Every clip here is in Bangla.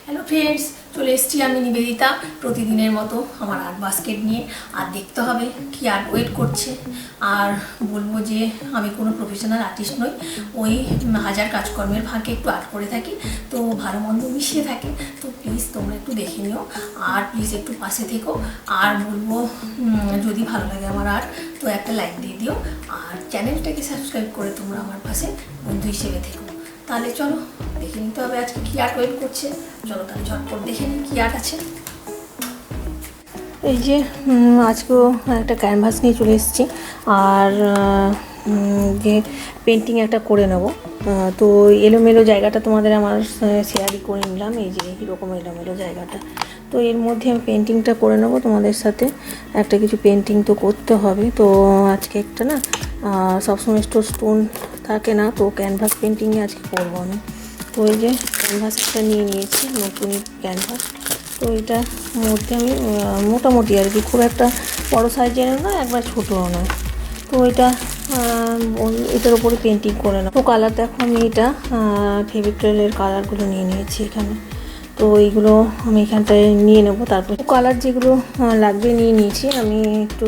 হ্যালো ফ্রেন্ডস, চলে এসেছি আমি নিবেদিতা প্রতিদিনের মতো আমার আর্ট বাস্কেট নিয়ে। আর দেখতে হবে কি আর্ট ওয়েট করছে। আর বলবো যে আমি কোনো প্রফেশনাল আর্টিস্ট নই, ওই হাজার কাজকর্মের ফাঁকে একটু আর্ট করে থাকি, তো ভালো মন্দ মিশিয়ে থাকে। তো প্লিজ তোমরা একটু দেখে নিও আর প্লিজ একটু পাশে থেকো। আর বলবো যদি ভালো লাগে আমার আর্ট তো একটা লাইক দিয়ে দিও, আর চ্যানেলটাকে সাবস্ক্রাইব করে তোমরা আমার পাশে বন্ধু হিসেবে থেকো। তাহলে চলো দেখে নিতে হবে আজকে কি আর্ট ওয়েট করছে। চলো তাহলে ঝটপট দেখে নিই কি আর্ট আছে। এই যে আজকেও একটা ক্যানভাস নিয়ে চলে এসেছি, আর যে পেন্টিং একটা করে নেব। তো এলোমেলো জায়গাটা তোমাদের আমার শেয়ারই করে নিলাম, এই যে এরকম এলোমেলো জায়গাটা। তো এর মধ্যে আমি পেন্টিংটা করে নেবো তোমাদের সাথে। একটা কিছু পেন্টিং তো করতে হবে, তো আজকে একটা না সবসময় স্টোন থাকে না, তো ক্যানভাস পেন্টিংয়ে আজকে করবো আমি। তো এই যে ক্যানভাসটা নিয়ে নিয়েছি, নতুন ক্যানভাস। তো এটার মধ্যে আমি মোটামুটি আর কি খুব একটা বড়ো সাইজেরও নয়, একবার ছোটোও নয়। তো এটার উপরে পেন্টিং করে নেব। তো কালার দেখো, আমি এটা ফেভিক্রিলের কালারগুলো নিয়ে নিয়েছি এখানে। তো এইগুলো আমি এখানটায় নিয়ে নেব। তারপর কালার যেগুলো লাগবে নিয়ে নিয়েছি আমি, একটু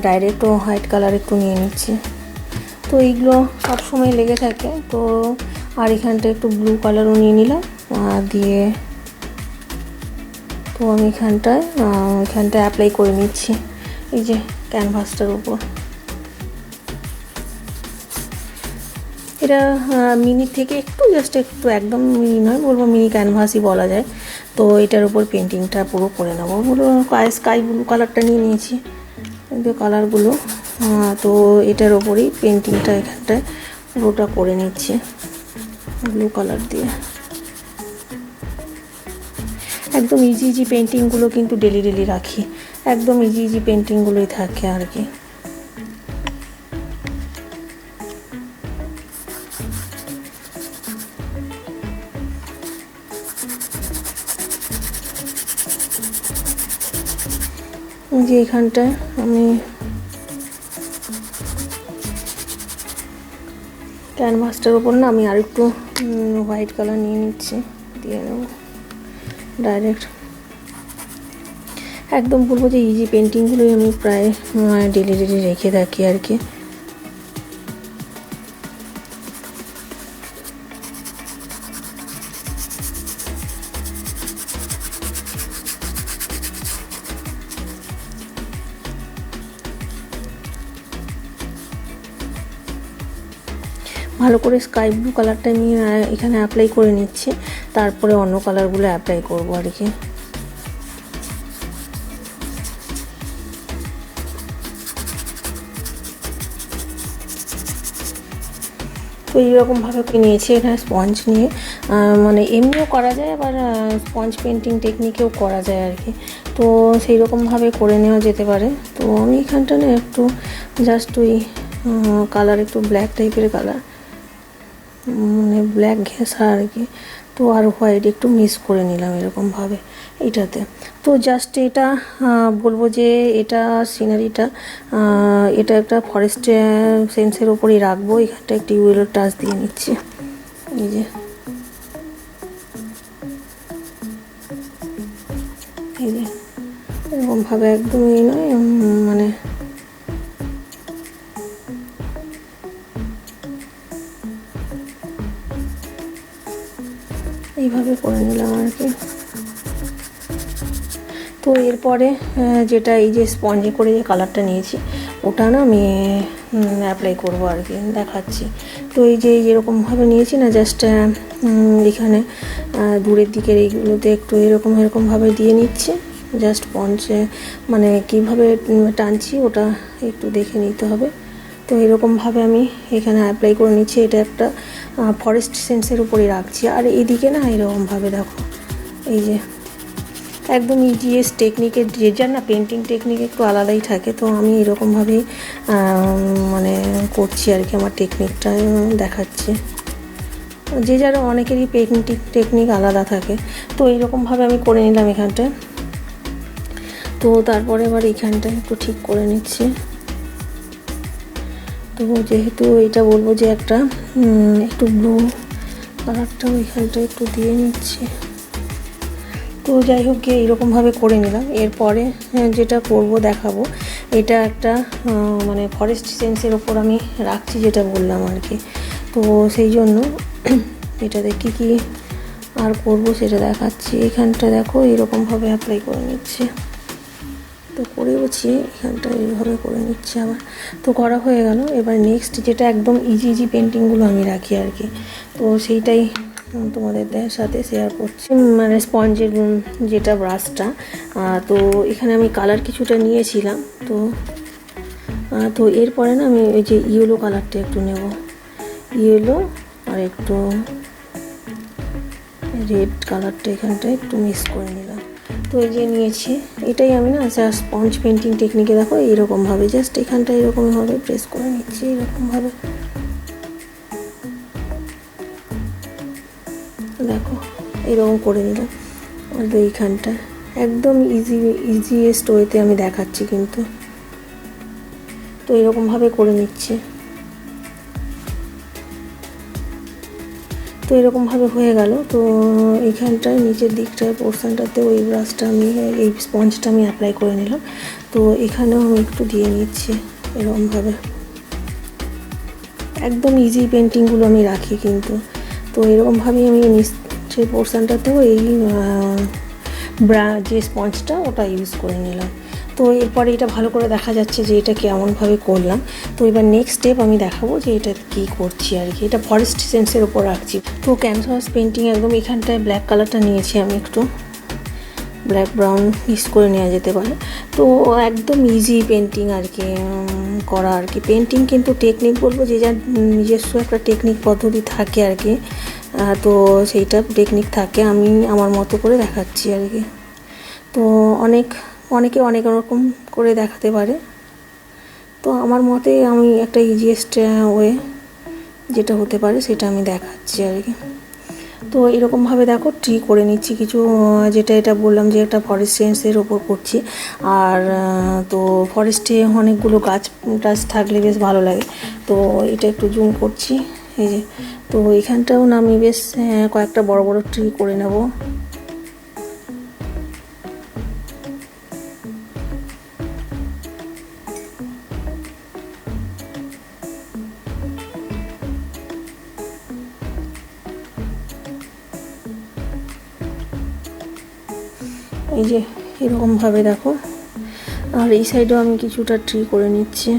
ডাইরেক্ট হোয়াইট কালার একটু নিয়ে নিচ্ছি। তো এইগুলো সবসময় লেগে থাকে। তো আর এখানটা একটু ব্লু কালারও নিয়ে নিলাম দিয়ে, তো আমি এখানটায় অ্যাপ্লাই করে নিচ্ছি এই যে ক্যানভাসটার উপর। এটা মিনি থেকে একটু জাস্ট একটু, একদম মিনি নয়, বলবো মিনি ক্যানভাসই বলা যায়। তো এটার উপর পেন্টিংটা পুরো করে নেবো। পুরো স্কাই ব্লু কালারটা নিয়ে নিয়েছি, যে কালারগুলো। তো এটার ওপরেই পেন্টিংটা এখানটায় পুরোটা করে নিচ্ছি ব্লু কালার দিয়ে। একদম ইজি পেন্টিংগুলো কিন্তু ডেলি রাখি, একদম ইজি পেন্টিংগুলোই থাকে আর কি। যে এখানটায় আমি ক্যানভাসটার ওপর না আমি আরেকটু হোয়াইট কালার নিয়ে নিচ্ছি, দিয়ে নেব ডাইরেক্ট। একদম বলবো যে ইজি পেন্টিংগুলোই আমি প্রায় ডেলি রেখে থাকি আর কি। ভালো করে স্কাই ব্লু কালারটা নিয়ে এখানে অ্যাপ্লাই করে নিচ্ছি, তারপরে অন্য কালারগুলো অ্যাপ্লাই করবো আর কি। তো এইরকমভাবে নিয়েছি এখানে স্পঞ্জ নিয়ে, মানে এমনিও করা যায়, আবার স্পঞ্জ পেন্টিং টেকনিকেও করা যায় আর কি। তো সেই রকমভাবে করে নেওয়া যেতে পারে। তো আমি এখানটা না একটু জাস্ট ওই কালার, একটু ব্ল্যাক টাইপের কালার, মানে ব্ল্যাক ঘেঁষা আর কি। তো আর হোয়াইট একটু মিক্স করে নিলাম এরকমভাবে এইটাতে। তো জাস্ট এটা বলবো যে এটা সিনারিটা, এটা একটা ফরেস্ট সেন্সের ওপরেই রাখবো। এখানটা একটু ইয়েলো টাচ দিয়ে নিচ্ছি, এই যে এরকমভাবে, একদমই নয় মানে এইভাবে করে নিলাম আর কি। তো এরপরে যেটা এই যে স্পঞ্জে করে যে কালারটা নিয়েছি ওটা না আমি অ্যাপ্লাই করবো আর কি, দেখাচ্ছি। তো এই যে এরকমভাবে নিয়েছি না, জাস্ট এখানে দূরের দিকের এইগুলোতে একটু এরকমভাবে দিয়ে নিচ্ছি। জাস্ট স্পঞ্জে মানে কীভাবে টানছি ওটা একটু দেখে নিতে হবে। তো এরকমভাবে আমি এখানে অ্যাপ্লাই করে নিচ্ছি। এটা একটা ফরেস্ট সেন্সের উপরে রাখছি। আর এইদিকে না এরকমভাবে দেখো, এই যে একদম ইজিএস টেকনিকের, যে যার না পেন্টিং টেকনিক একটু আলাদাই থাকে। তো আমি এরকমভাবেই মানে করছি আর কি, আমার টেকনিকটা দেখাচ্ছি। যে যারা অনেকেরই পেন্টিং টেকনিক আলাদা থাকে। তো এইরকমভাবে আমি করে নিলাম এখানটায়। তো তারপরে আবার এইখানটা একটু ঠিক করে নিচ্ছি। তো যেহেতু এটা বলবো যে একটা একটু ব্লু কালারটাও এখানটা একটু দিয়ে নিচ্ছি। তো যাই হোক গিয়ে এইরকমভাবে করে নিলাম। এরপরে যেটা করব দেখাবো, এটা একটা মানে ফরেস্ট সেন্সের ওপর আমি রাখছি যেটা বললাম আর কি। তো সেই জন্য এটাতে কী কী আর করব সেটা দেখাচ্ছি। এখানটা দেখো এরকমভাবে অ্যাপ্লাই করে নিচ্ছি। তো করেওছি এখানটা এইভাবে করে নিচ্ছি আবার। তো করা হয়ে গেল। এবার নেক্সট যেটা একদম ইজি পেন্টিংগুলো আমি রাখি আর কি, তো সেইটাই তোমাদের সাথে শেয়ার করছি। মানে স্পঞ্জের যেটা ব্রাশটা, তো এখানে আমি কালার কিছুটা নিয়েছিলাম। তো এরপরে না আমি ওই যে ইয়েলো কালারটা একটু নেব, ইয়েলো আর একটু রেড কালারটা এখানটায় একটু মিক্স করে নিলাম। তো এই যে নিয়েছি, এটাই আমি না জাস্ট স্পঞ্জ পেন্টিং টেকনিকে দেখো এইরকমভাবে জাস্ট এখানটা এরকমভাবে প্রেস করে নিচ্ছি, এরকমভাবে দেখো এরকম করে নিলাম। আর এইখানটা একদম ইজিয়েস্ট ওয়েতে আমি দেখাচ্ছি কিন্তু। তো এরকমভাবে করে নিচ্ছি। তো এরকমভাবে হয়ে গেল। তো এইখানটায় নিচের দিকটায় পোর্শনটাতে ওই ব্রাশটা আমি এই স্পঞ্জটা আমি অ্যাপ্লাই করে নিলাম। তো এখানেও আমি একটু দিয়ে নিচ্ছি এরকমভাবে। একদম ইজি পেন্টিংগুলো আমি রাখি কিন্তু। তো এরকমভাবেই আমি নিচের পোর্শনটাতেও এই যে স্পঞ্জটা ওটা ইউজ করে নিলাম। তো এরপরে এটা ভালো করে দেখা যাচ্ছে যে এটা কেমনভাবে করলাম। তো এবার নেক্সট স্টেপ আমি দেখাবো যে এটা কী করছি আর কি। এটা ফরেস্ট সেন্সের ওপর রাখছি। তো ক্যানভাস পেন্টিং একদম এখানটায় ব্ল্যাক কালারটা নিয়েছি আমি, একটু ব্ল্যাক ব্রাউন মিক্স করে নেওয়া যেতে পারে। তো একদম ইজি পেন্টিং আর কি করা আর কি। পেন্টিং কিন্তু টেকনিক বলবো যে যার নিজস্ব একটা টেকনিক পদ্ধতি থাকে আর কি। তো সেইটা টেকনিক থাকে, আমি আমার মতো করে দেখাচ্ছি আর কি। তো অনেকে অনেক রকম করে দেখাতে পারে। তো আমার মতে আমি একটা ইজিয়েস্ট ওয়ে যেটা হতে পারে সেটা আমি দেখাচ্ছি আর কি। তো এরকমভাবে দেখো ট্রি করে নিচ্ছি কিছু, যেটা এটা বললাম যে একটা ফরেস্ট সেন্সের ওপর করছি। আর তো ফরেস্টে অনেকগুলো গাছ টাছ থাকলে বেশ ভালো লাগে। তো এটা একটু জুম করছি এই যে। তো এখানটাও না আমি বেশ কয়েকটা বড় বড় ট্রি করে নেব। এই যে এরকমভাবে দেখো। আর এই সাইডেও আমি কিছুটা ট্রি করে নিচ্ছি।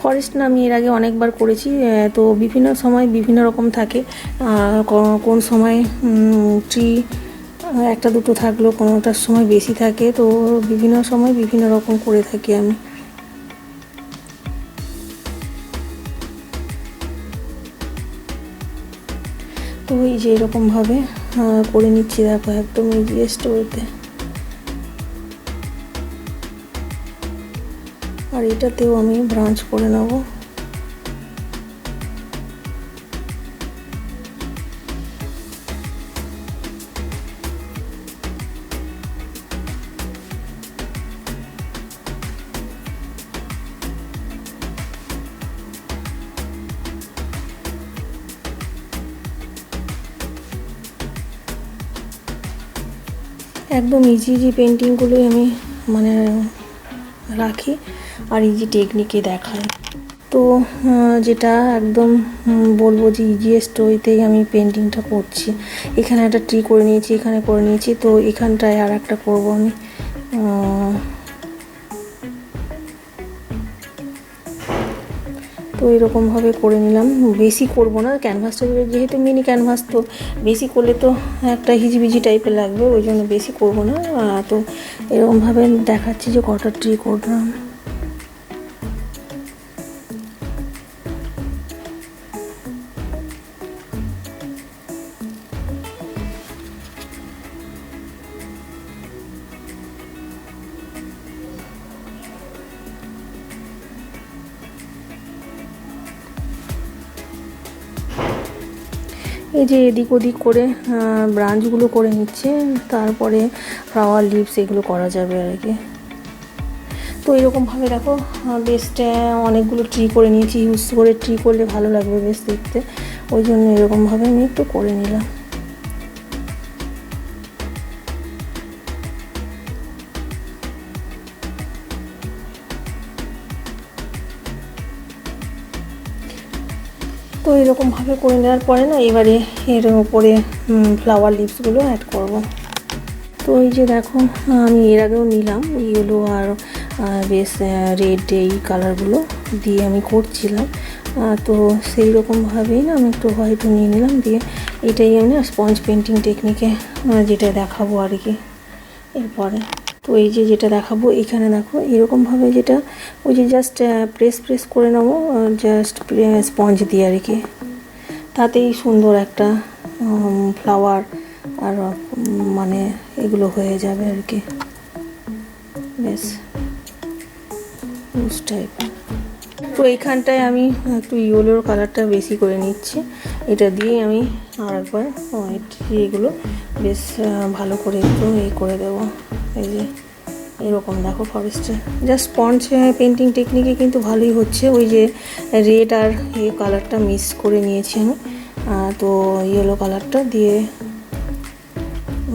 ফরেস্ট না আমি এর আগে অনেকবার করেছি। তো বিভিন্ন সময় বিভিন্ন রকম থাকে। কোন সময় ট্রি একটা দুটো থাকলেও কোনোটার সময় বেশি থাকে। তো বিভিন্ন সময় বিভিন্ন রকম করে থাকি আমি। তো এই যে এরকমভাবে করে নিচ্ছি দেখো একদম ইজিয়েস্ট ওয়েতে। আর এটাতেও আমি ব্রাঞ্চ করে নেব। একদম ইজি পেন্টিংগুলোই আমি মানে রাখি আর ইজি টেকনিকে দেখাই। তো যেটা একদম বলবো যে ইজিয়েস্ট ওয়েতেই আমি পেন্টিংটা করছি। এখানে একটা ট্রি করে নিয়েছি, এখানে করে নিয়েছি। তো এখানটায় আর একটা করবো আমি। তো এরকমভাবে করে নিলাম। বেশি করব না, ক্যানভাসটা যেহেতু মিনি ক্যানভাস, তো বেশি করলে তো একটা হিজিবিজি টাইপের লাগবে, ওই জন্য বেশি করব না। তো এরকমভাবে দেখাচ্ছি যে কটা ট্রি করলাম। এই যে এদিক ওদিক করে ব্রাঞ্চগুলো করে নিচ্ছে, তারপরে ফ্লাওয়ার লিভস এগুলো করা যাবে আর কি। তো এরকমভাবে দেখো বেশ অনেকগুলো ট্রি করে নিয়েছি। ইউজ করে ট্রি করলে ভালো লাগবে বেশ দেখতে, ওই জন্য এরকমভাবে আমি একটু করে নিলাম। তো এরকমভাবে করে নেওয়ার পরে না, এবারে এর উপরে ফ্লাওয়ার লিভসগুলো অ্যাড করব। তো এই যে দেখো আমি এর আগেও নিলাম ইয়েলো আর বেশ রেড এই কালারগুলো দিয়ে আমি করছিলাম। তো সেই রকমভাবেই না আমি একটু হোয়াইটও নিয়ে নিলাম, দিয়ে এটাই আমি না স্পঞ্জ পেন্টিং টেকনিকে যেটা দেখাবো আর কি এরপরে। তো এই যে যেটা দেখাবো এখানে দেখো এরকমভাবে, যেটা ওই যে জাস্ট প্রেস করে নেবো জাস্ট স্পঞ্জ দিয়ে আর কি, তাতেই সুন্দর একটা ফ্লাওয়ার আর মানে এগুলো হয়ে যাবে আর কি, বেশ লুজ টাইপের। তো এইখানটায় আমি একটু ইয়েলোর কালারটা বেশি করে নিচ্ছি, এটা দিয়ে আমি আরেকবার এগুলো বেশ ভালো করে একটু করে দেবো। এই যে এরকম দেখো ফরেস্টে জাস্ট স্পঞ্জ পেন্টিং টেকনিকে কিন্তু ভালোই হচ্ছে। ওই যে রেড আর এই কালারটা মিক্স করে নিয়েছি আমি, তো ইয়েলো কালারটা দিয়ে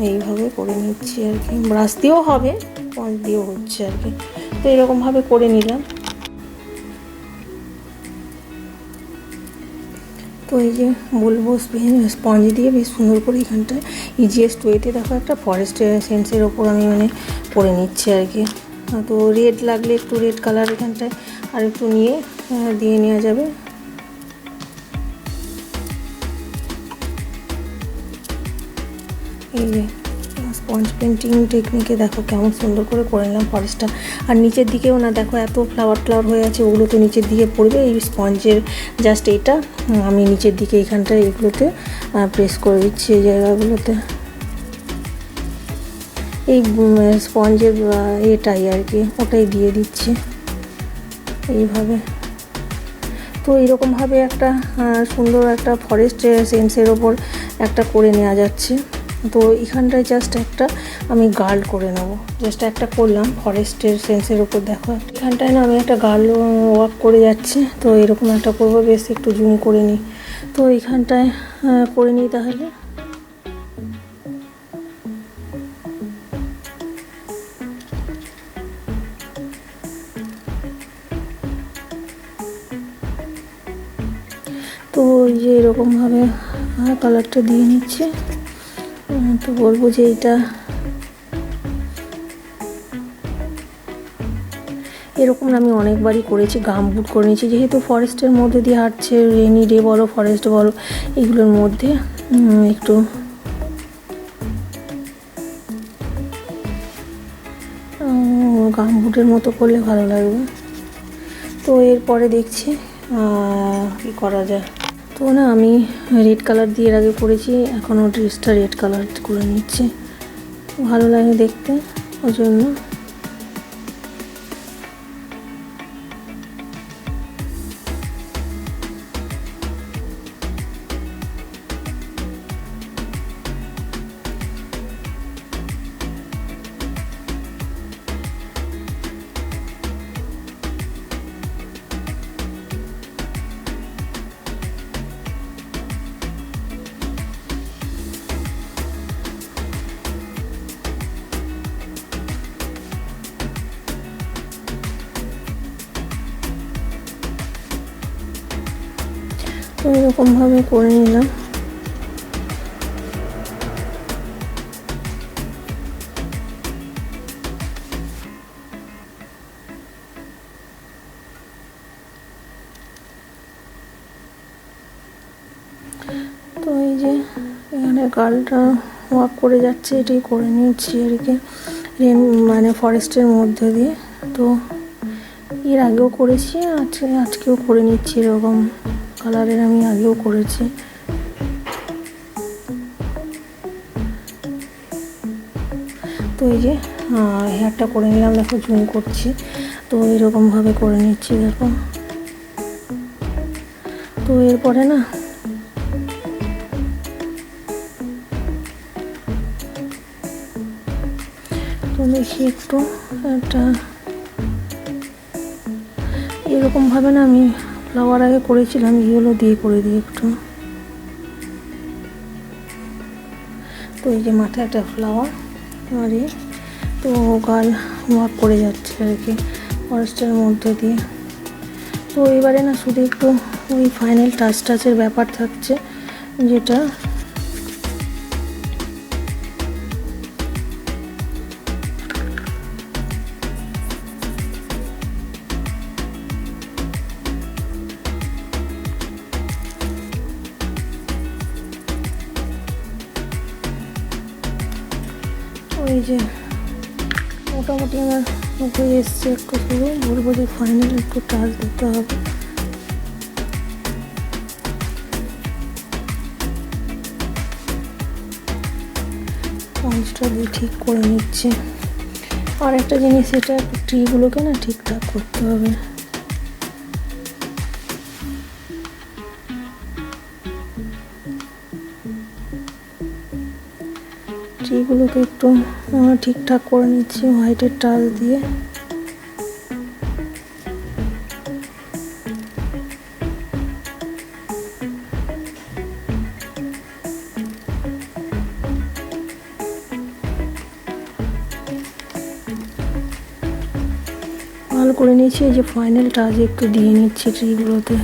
এইভাবে করে নিচ্ছি আর কি। ব্রাশ দিয়েও হবে, স্পঞ্জ দিয়েও হচ্ছে আর কি। তো এরকমভাবে করে নিলাম। তো এই যে বলবো স্পঞ্জ দিয়ে বেশ সুন্দর করে এখানটায় ইজিয়েস্ট ওয়েতে দেখো একটা ফরেস্ট সেন্সের ওপর আমি মানে করে নিচ্ছি আর কি। তো রেড লাগলে একটু রেড কালার এখানটায় আর একটু নিয়ে দিয়ে নেওয়া যাবে। এই যে স্পঞ্জ পেন্টিং টেকনিকে দেখো কেমন সুন্দর করে নিলাম ফরেস্টটা। আর নিচের দিকেও না দেখো এত ফ্লাওয়ার হয়ে আছে, ওগুলো তো নিচের দিকে পড়বে। এই স্পঞ্জের জাস্ট এটা আমি নিচের দিকে এখানটায় এগুলোতে প্রেস করে দিচ্ছি এই জায়গাগুলোতে, এই স্পঞ্জের এটাই আর কি, ওটাই দিয়ে দিচ্ছি এইভাবে। তো এইরকমভাবে একটা সুন্দর একটা ফরেস্ট সেন্সের ওপর একটা করে নেওয়া যাচ্ছে। তো এখানটায় জাস্ট একটা আমি গার্ল করে নেবো, জাস্ট একটা করলাম ফরেস্টের সেন্সের ওপর। দেখো এখানটায় না আমি একটা গার্ল ওয়ার্ক করে যাচ্ছি, তো এরকম একটা করবো, বেশ একটু জুম করে নিই। তো এখানটায় করে নিই তাহলে। তো এই যে এরকমভাবে কালারটা দিয়ে নিচ্ছে। তো বলবো যে এটা এরকম আমি অনেকবারই করেছি, গামবুট করে নিয়েছি, যেহেতু ফরেস্টের মধ্যে দিয়ে হাঁটছে, রেনি ডে বলো ফরেস্ট বলো এগুলোর মধ্যে একটু গামবুটের মতো করলে ভালো লাগবে। তো এরপরে দেখছি কি করা যায়। তো না আমি রেড কালার দিয়ে এর আগে করেছি, এখনও ড্রেসটা রেড কালার করে নিচ্ছি, ভালো লাগে দেখতে ওই জন্য। তো এরকমভাবে করে নিলাম। তো এই যে এখানে গার্লটা ওয়াক করে যাচ্ছে, এটাই করে নিচ্ছি আর কি, মানে ফরেস্টের মধ্যে দিয়ে। তো এর আগেও করেছি, আজকেও করে নিচ্ছি, এরকম কালারের আমি আগেও করেছি। তো এই যে হেয়ারটা করে নিলাম, দেখো জুম করছি। তো এরকমভাবে করে নিচ্ছি দেখো। তো এরপরে না তো দেখি একটু একটা এরকমভাবে না আমি ফ্লাওয়ার আগে করেছিলাম, এগুলো দিয়ে করে দিই একটু। তো এই যে মাথায় একটা ফ্লাওয়ার আর তো গাল ওয়ার্ক করে যাচ্ছে আর কি ফরেস্টের মধ্যে দিয়ে। তো এবারে না শুধু একটু ওই ফাইনাল টাচের ব্যাপার থাকছে, যেটা ওই যে মোটামুটি আমার উপরে এসছে, একটু শুধু বলবো যে ফাইনাল একটু টাচ দিতে হবে। পাঁচটা দিয়ে ঠিক করে নিচ্ছে। আর একটা জিনিস, এটা ট্রিগুলোকে না ঠিকঠাক করতে হবে। ট্রিগুলোকে একটু ঠিকঠাক করে নিচ্ছি হোয়াইটের টাচ দিয়ে। ভালো করে নিয়েছি। এই যে ফাইনাল টাচ একটু দিয়ে নিচ্ছি ট্রিগুলোতে।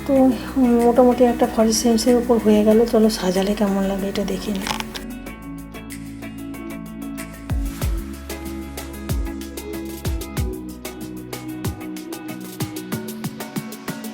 তো মোটামুটি একটা ফরেস্ট সেন্সের উপর হয়ে গেল। চলো সাজালে কেমন লাগে এটা দেখে নিই।